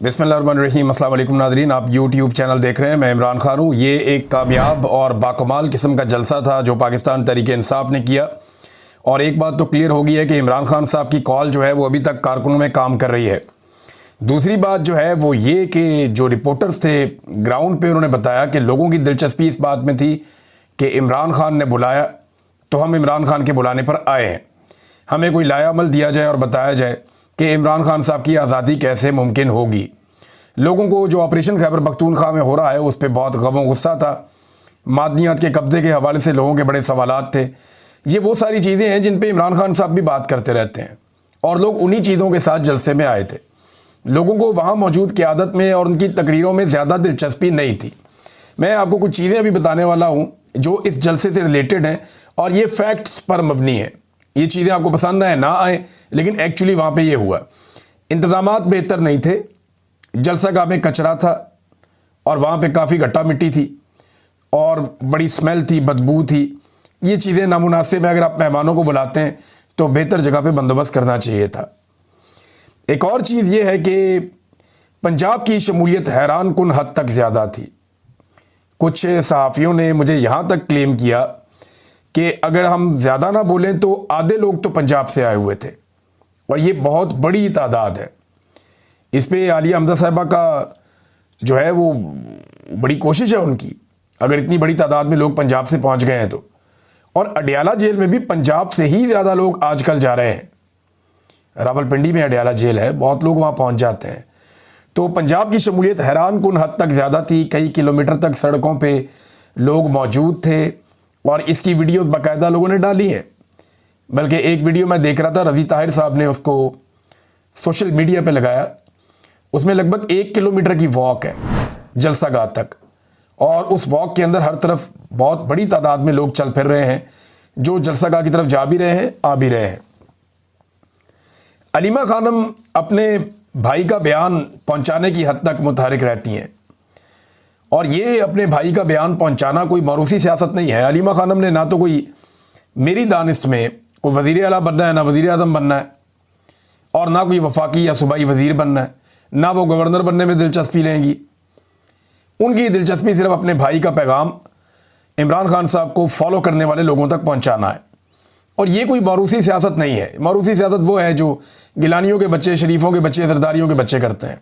बिस्मिल्लाहिर्रहमानिर्रहीम। अस्सलाम वालेकुम नाज़रीन, आप यूट्यूब चैनल देख रहे हैं। मैं इमरान खान हूँ। ये एक कामयाब और बाकमाल किस्म का जलसा था जो पाकिस्तान तहरीक इंसाफ ने किया। और एक बात तो क्लियर हो गई है कि इमरान खान साहब की कॉल जो है वो अभी तक कारकुनों में काम कर रही है। दूसरी बात जो है वो ये कि जो रिपोर्टर्स थे ग्राउंड पे, उन्होंने बताया कि लोगों की दिलचस्पी इस बात में थी कि इमरान खान ने बुलाया तो हम इमरान खान के बुलाने पर आए हैं। हमें कोई लायामल दिया जाए और बताया जाए कि इमरान खान साहब की आज़ादी कैसे मुमकिन होगी। लोगों को जो ऑपरेशन खैबर पख्तूनख्वा में हो रहा है उस पर बहुत गम गुस्सा था। मादनियात के कब्जे के हवाले से लोगों के बड़े सवालात थे। ये वो सारी चीज़ें हैं जिन पे इमरान खान साहब भी बात करते रहते हैं और लोग उन्हीं चीज़ों के साथ जलसे में आए थे। लोगों को वहाँ मौजूद क़यादत में और उनकी तकरीरों में ज़्यादा दिलचस्पी नहीं थी। मैं आपको कुछ चीज़ें अभी बताने वाला हूँ जो इस जलसे से रिलेटेड हैं और ये फैक्ट्स पर मबनी है। ये चीज़ें आपको पसंद आए ना आए, लेकिन एक्चुअली वहाँ पे ये हुआ। इंतज़ामात बेहतर नहीं थे, जलसागाह में कचरा था और वहाँ पे काफ़ी गट्टा मिट्टी थी और बड़ी स्मेल थी, बदबू थी। ये चीज़ें नामुनासिब है। अगर आप मेहमानों को बुलाते हैं तो बेहतर जगह पे बंदोबस्त करना चाहिए था। एक और चीज़ ये है कि पंजाब की शमूलियत हैरान कुन हद तक ज़्यादा थी। कुछ सहाफ़ियों ने मुझे यहाँ तक क्लेम किया कि अगर हम ज़्यादा ना बोलें तो आधे लोग तो पंजाब से आए हुए थे और ये बहुत बड़ी तादाद है। इस पे आलिया हमजा साहिबा का जो है वो बड़ी कोशिश है उनकी, अगर इतनी बड़ी तादाद में लोग पंजाब से पहुंच गए हैं तो। और अडयाला जेल में भी पंजाब से ही ज़्यादा लोग आजकल जा रहे हैं। रावलपिंडी में अडयाला जेल है, बहुत लोग वहाँ पहुँच जाते हैं। तो पंजाब की शमूलियत हैरान कुन हद तक ज़्यादा थी। कई किलोमीटर तक सड़कों पर लोग मौजूद थे और इसकी वीडियोस बाकायदा लोगों ने डाली हैं। बल्कि एक वीडियो मैं देख रहा था, रज़ी ताहिर साहब ने उसको सोशल मीडिया पे लगाया। उसमें लगभग 1 किलोमीटर की वॉक है जलसागाह तक और उस वॉक के अंदर हर तरफ बहुत बड़ी तादाद में लोग चल फिर रहे हैं जो जलसागाह की तरफ जा भी रहे हैं, आ भी रहे हैं। अलीमा खानम अपने भाई का बयान पहुंचाने की हद तक मुतहरिक रहती हैं और ये अपने भाई का बयान पहुंचाना कोई मरूसी सियासत नहीं है। अलीमा खानम ने ना तो कोई मेरी दानिश में कोई वज़ीर आला बनना है, ना वज़ीर आज़म बनना है और ना कोई वफाकी या सूबाई वज़ीर बनना है, ना वो गवर्नर बनने में दिलचस्पी लेंगी। उनकी दिलचस्पी सिर्फ अपने भाई का पैगाम इमरान खान साहब को फॉलो करने वाले लोगों तक पहुंचाना है। और ये कोई मरूसी सियासत नहीं है। मरूसी सियासत वो है जो गिलानियों के बच्चे, शरीफों के बच्चे, सरदारियों के बच्चे करते हैं,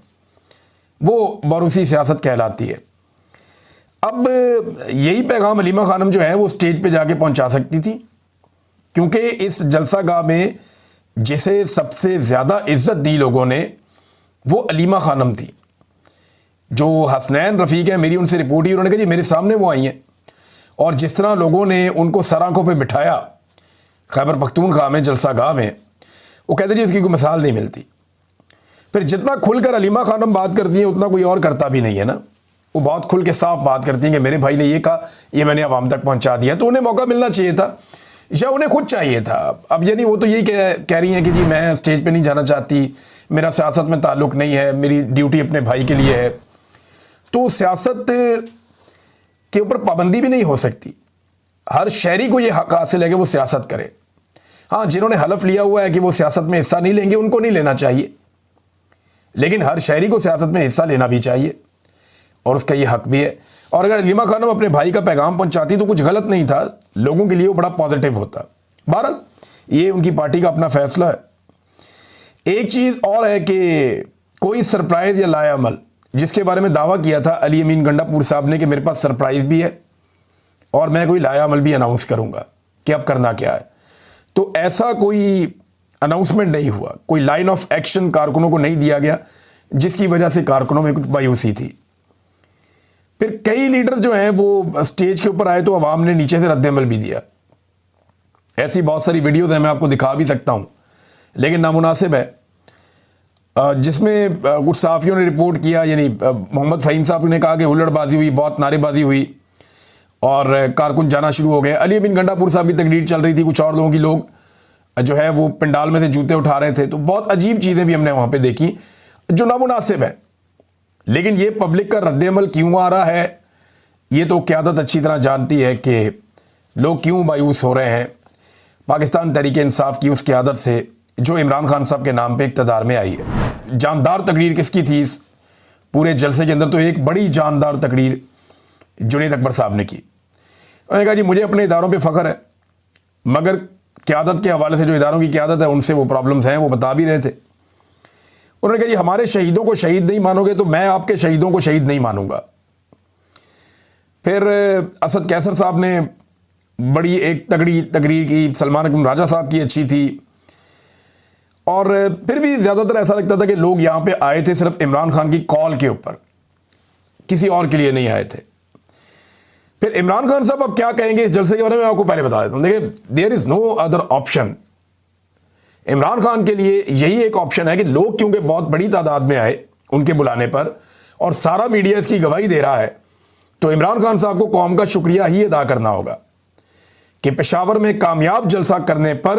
वो मरूसी सियासत कहलाती है। अब यही पैगाम अलीमा खानम जो है वो स्टेज पे जाके पहुंचा सकती थी, क्योंकि इस जलसागाह में जिसे सबसे ज़्यादा इज्जत दी लोगों ने वो अलीमा खानम थी। जो हसनैन रफ़ीक है, मेरी उनसे रिपोर्ट ही, उन्होंने कहा जी मेरे सामने वो आई हैं और जिस तरह लोगों ने उनको सर आंखों पे बिठाया खैबर पख्तूनख्वा में जलसागाह में, वो कहते जी इसकी कोई मिसाल नहीं मिलती। फिर जितना खुलकर अलीमा खानम बात करती हैं उतना कोई और करता भी नहीं है ना। वो बहुत खुल के साफ बात करती हैं कि मेरे भाई ने ये कहा, ये मैंने आवाम तक पहुंचा दिया। तो उन्हें मौका मिलना चाहिए था या उन्हें खुद चाहिए था। अब यानी वो तो यही कह रही हैं कि जी मैं स्टेज पे नहीं जाना चाहती, मेरा सियासत में ताल्लुक़ नहीं है, मेरी ड्यूटी अपने भाई के लिए है। तो सियासत के ऊपर पाबंदी भी नहीं हो सकती। हर शहरी को ये हक हासिल है कि वो सियासत करे। हाँ, जिन्होंने हलफ लिया हुआ है कि वो सियासत में हिस्सा नहीं लेंगे उनको नहीं लेना चाहिए, लेकिन हर शहरी को सियासत में हिस्सा लेना भी चाहिए और उसका ये हक भी है। और अगर अलीमा खानम अपने भाई का पैगाम पहुंचाती तो कुछ गलत नहीं था, लोगों के लिए वो बड़ा पॉजिटिव होता। बहरहाल ये उनकी पार्टी का अपना फैसला है। एक चीज़ और है कि कोई सरप्राइज़ या लायामल जिसके बारे में दावा किया था अली अमीन गंडापुर साहब ने कि मेरे पास सरप्राइज़ भी है और मैं कोई लायामल भी अनाउंस करूँगा कि अब करना क्या है, तो ऐसा कोई अनाउंसमेंट नहीं हुआ। कोई लाइन ऑफ एक्शन कारकुनों को नहीं दिया गया, जिसकी वजह से कारकुनों में कुछ मायूसी थी। फिर कई लीडर जो हैं वो स्टेज के ऊपर आए तो अवाम ने नीचे से रद्द-ए-अमल भी दिया। ऐसी बहुत सारी वीडियोज़ हैं, मैं आपको दिखा भी सकता हूँ, लेकिन नामुनासिब है। जिसमें कुछ सहाफ़ियों ने रिपोर्ट किया, यानी मोहम्मद फ़हीम साहब ने कहा कि हुल्लड़बाजी हुई, बहुत नारेबाजी हुई और कारकुन जाना शुरू हो गए। अली अमीन गंडापुर साहब की तकरीर चल रही थी, कुछ और लोगों की लोग जो है वो पंडाल में से जूते उठा रहे थे। तो बहुत अजीब चीज़ें भी हमने वहाँ पे देखी जो नामुनासिब है। लेकिन ये पब्लिक का रद्द-ए-अमल क्यों आ रहा है, ये तो क़यादत अच्छी तरह जानती है कि लोग क्यों मायूस हो रहे हैं पाकिस्तान तहरीक इंसाफ की उस क़यादत से जो इमरान खान साहब के नाम पे इक़्तिदार में आई है। जानदार तकरीर किसकी थी पूरे जलसे के अंदर तो एक बड़ी जानदार तकरीर जुनैद अकबर साहब ने की। उन्होंने कहा जी मुझे अपने इदारों पे फ़ख्र है, मगर क़यादत के हवाले से जो इदारों की क़यादत है उनसे वो प्रॉब्लम्स हैं, वो बता भी रहे थे। उन्होंने कहा जी हमारे शहीदों को शहीद नहीं मानोगे तो मैं आपके शहीदों को शहीद नहीं मानूंगा। फिर असद कैसर साहब ने बड़ी एक तगड़ी तकरीर की, सलमान अकबर राजा साहब की अच्छी थी, और फिर भी ज़्यादातर ऐसा लगता था कि लोग यहाँ पे आए थे सिर्फ इमरान खान की कॉल के ऊपर, किसी और के लिए नहीं आए थे। फिर इमरान खान साहब अब क्या कहेंगे इस जलसे के बारे में आपको पहले बता देता हूँ। देखिए, there is no other option. Imran Khan के लिए यही एक ऑप्शन है कि लोग क्योंकि बहुत बड़ी तादाद में आए उनके बुलाने पर और सारा मीडिया इसकी गवाही दे रहा है, तो इमरान खान साहब को कौम का शुक्रिया ही अदा करना होगा कि पेशावर में कामयाब जलसा करने पर